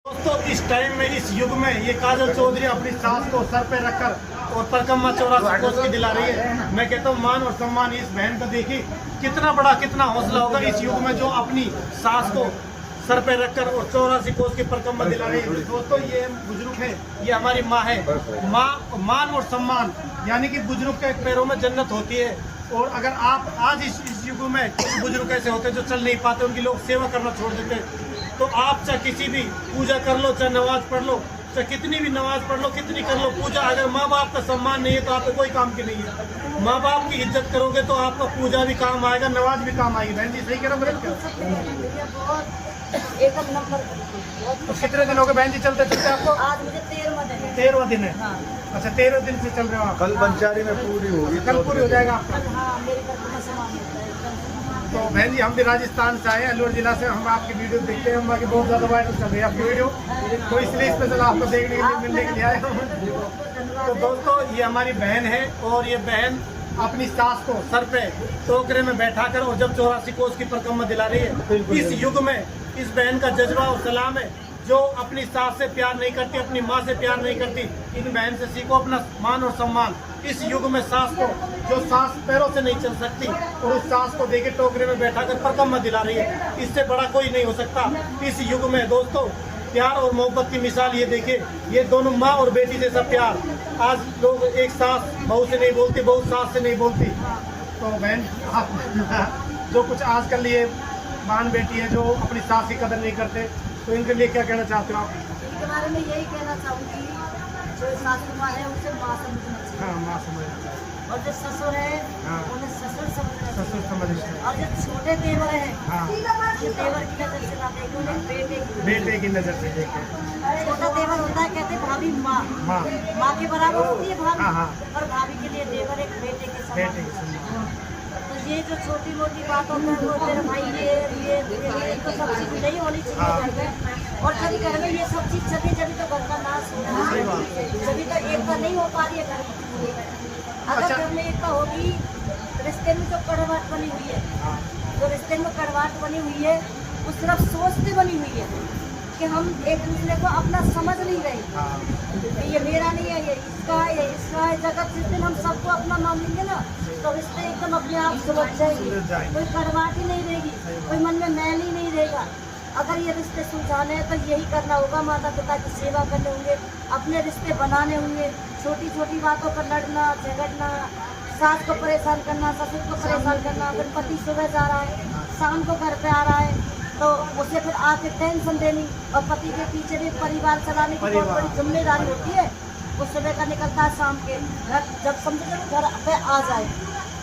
दोस्तों इस टाइम में इस युग में ये काजल चौधरी अपनी सास को सर पे रखकर और परिक्रमा 84 कोस की दिला रही है। मैं कहता हूँ मान और सम्मान इस बहन का देखिए कितना बड़ा कितना हौसला होगा इस युग में जो अपनी सास को सर पे रखकर और 84 कोस की परिक्रमा दिला रही है। दोस्तों ये बुजुर्ग है, ये हमारी माँ है। माँ मान और सम्मान यानी कि बुजुर्ग के पैरों में जन्नत होती है। और अगर आप आज इस युग में कुछ बुजुर्ग ऐसे होते जो चल नहीं पाते, उनकी लोग सेवा करना छोड़ देते, तो आप चाहे किसी भी पूजा कर लो, चाहे नमाज पढ़ लो, चाहे कितनी भी नमाज पढ़ लो, कितनी कर लो पूजा, अगर माँ बाप का सम्मान नहीं है तो आपको कोई काम की नहीं है। माँ बाप की इज्जत करोगे तो आपका पूजा भी काम आएगा, नमाज भी काम आएगी। बहन जी सही कह रहे हो? एकदम नंबर। तो कितने दिन हो गए बहन जी चलते चलते आपको? आज मुझे 13वां दिन है। हाँ। अच्छा 13 दिन से चल रहे हो आप? कल पंचारी में पूरी होगी, कल पूरी हो जाएगा आपका? हाँ, मेरे घर में सामान होता है एकदम। तो बहन जी हम भी राजस्थान से आए, अलवर जिला से। हम आपकी वीडियो देखते हैं, हम बाकी बहुत ज़्यादा वायरल चल रही है आपकी वीडियो, तो इसलिए स्पेशल आपको देखने के लिए मिलने के लिए आए हम। तो दोस्तों ये हमारी बहन है और ये बहन अपनी सास को सर पे टोकरे में बैठाकर और जब 84 कोस की परिक्रमा दिला रही है। इस युग में इस बहन का जज्बा और सलाम है जो अपनी सास से प्यार नहीं करती, अपनी माँ से प्यार नहीं करती। इन बहन से सीखो अपना मान और सम्मान। इस युग में सास को, जो सास पैरों से नहीं चल सकती और उस सास को देके टोकरे में बैठाकर परिक्रमा दिला रही है, इससे बड़ा कोई नहीं हो सकता इस युग में। दोस्तों प्यार और मोहब्बत की मिसाल ये देखिए, ये दोनों माँ और बेटी जैसा प्यार। आज लोग एक सास बहू से नहीं बोलती, बहू सास से नहीं बोलती। तो बहन आप जो कुछ आजकल ये बहन बेटी है जो अपनी सास की कदर नहीं करते, तो इनके लिए क्या कहना चाहते हो आप? इनके बारे में यही कहना चाहूँगी, जो सासू माँ है उसे माँ समझना चाहिए। हाँ माँ समझ, और जो ससुर है हाँ। उन्हें ससुर समझना ससुर चाहिए। समझ है। और जो छोटे देवर है, हाँ जो देवर की नजर से ना देखे, उन्हें बेटे की नज़र से देखे। छोटा देवर होता है, कहते हैं भाभी माँ, माँ माँ के बराबर होती है भाभी। हाँ, हाँ। और भाभी के लिए देवर एक बेटे के बेटे समान। की समान। तो ये जो छोटी मोटी बातों में वो तेरे भाई ये तो सब चीज नहीं होनी चाहिए घर में। और जब घर में ये सब चीज चली जब तो घर का नाश हो रहा है, जब तक एकता नहीं हो पा रही है घर में। अगर घर में एकता होगी, रिश्ते में जो कड़वाहट बनी हुई है, जो रिश्ते में कड़वाहट बनी हुई है वो सिर्फ सोच से बनी हुई है कि हम एक दूसरे को अपना समझ नहीं रहे कि ये मेरा नहीं है, ये इसका है, ये इसका है। जगत जिस दिन हम सबको अपना मान लेंगे ना, तो रिश्ते एकदम अपने आप सुलझ जाएंगे, कोई कड़वाहट ही नहीं रहेगी, कोई मन में मैल ही नहीं रहेगा। अगर ये रिश्ते सुलझाने हैं तो यही करना होगा, माता पिता की सेवा करने होंगे, अपने रिश्ते बनाने होंगे। छोटी छोटी बातों पर लड़ना झगड़ना, सास को परेशान करना, ससुर को परेशान करना। अगर पति सुबह जा रहा है, शाम को घर पे आ रहा है, तो उसे फिर आके टेंशन देनी। और पति के पीछे भी परिवार चलाने की बहुत बड़ी जिम्मेदारी होती है। वो सुबह का निकलता है, शाम के घर जब समझो जब घर पे आ जाए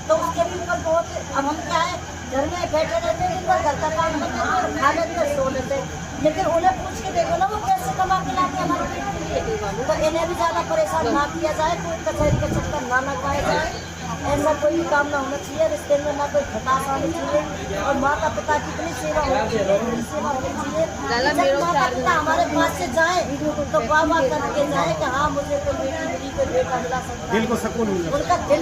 तो उसके भी ऊपर बहुत। अब हम क्या है, घर में बैठे रहते हैं, घर का काम करते हैं, खा लेते हैं, सो लेते हैं। लेकिन उन्हें पूछ के देखो ना, वो कैसे कमा के लाते हैं हमारे पेट के लिए। तो इन्हें भी ज़्यादा परेशान ना किया जाए, कोई कचहरी का चक्कर ना लगवाया जाए। ऐसा कोई भी काम ना होना चाहिए रिश्ते में, ना कोई खटास आनी चाहिए। और माता पिता की इतनी सेवा होनी चाहिए, इतनी सेवा होनी चाहिए। जब माता पिता हमारे पास से जाए तो वाह वाह करके जाए कि हाँ मुझे कोई बेटी मिली, कोई बेटा मिला सकता है, दिल को सुकून मिले। उनका दिल